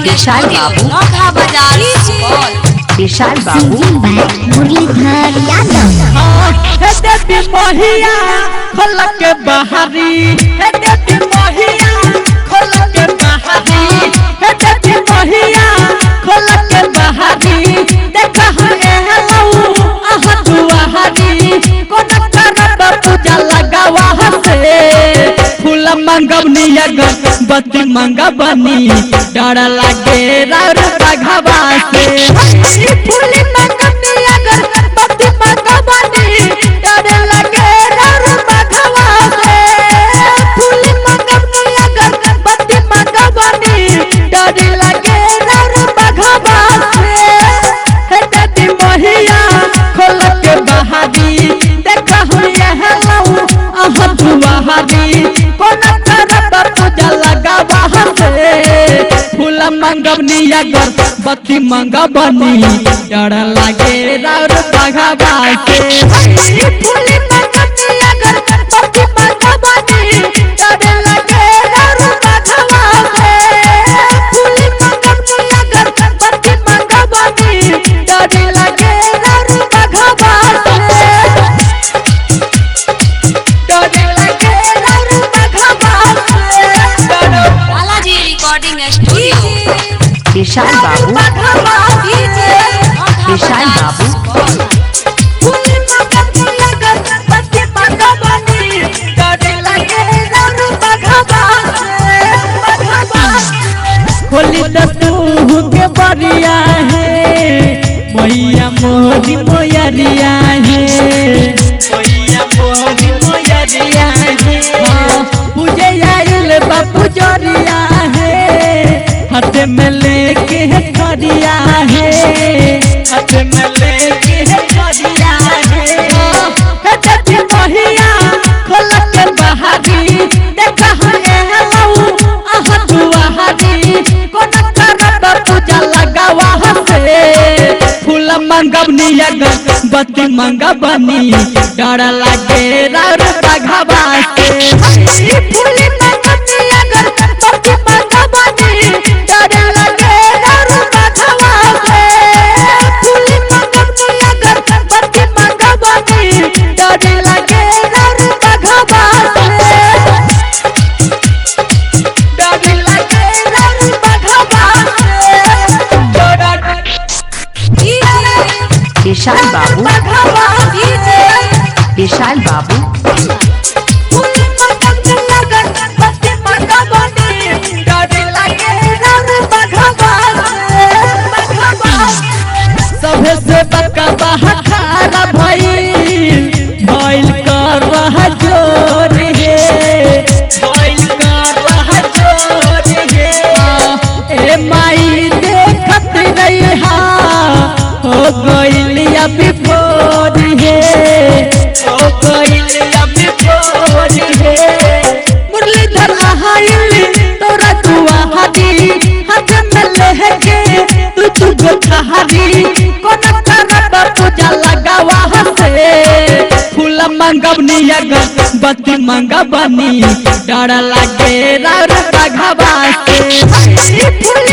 विशाल बाबू विशाल बाबू मुरलीधर यादव महिया खोल के बहारी महिया खोल के बहारी महिया खोल के बहारी देखा पूजा लगावा से फूल मंगवनी बत्ती मंगवनी डर लगे रार बघवा से फूल मंगवनी बत्ती मंगवनी डर लगे रार बघवा से फूल मंगवनी बत्ती मंगवनी डर लगे रार बघवा से दादी महिया खोल के बहारी देखा दुआरी कोना करब पूजा लगावा से फूल मंगवनी बत्ती मंगवनी डर लगे रार बघवा से फूल मंगवनी बत्ती मंगवनी डर लगे रार बघवा से फूल मंगवनी बत्ती मंगवनी डर लगे रार बघवा से विशाल बाबू विशाल बाबू होली तू के बरिया है मैया मोहनी मोयरिया है मैया मोहनी मोयरिया है पूजे आइल बापू जरिया है हाथ में लेके खड़िया है हाथ में लेके खड़िया है दादी महिया खोल के बहारी देखा दुआरी कोना करब पूजा लगावा से फूल मंगवनी बत्ती मंगवनी डर लगे रार बघवा से फूल मंगवनी बत्ती मंगवनी डर लगे रार बघवा से फूल मंगवनी बत्ती मंगवनी डर लगे रार बघवा से विशाल बाबू विशाल बाबू सभे से बड़का बहारा भइल कर रहा जोर हे भइल कर रहा जोर हे ए माई देखत रही हो गइल अभी भोर हे हो गइल अभी भोर हे मुरलीधर आइल तोरा दुआरी हाथ में लेके तू गोठारी कोना करब पूजा लगावा से फूल मंगवनी बत्ती मंगवनी डर लगे रार बघवा से फूल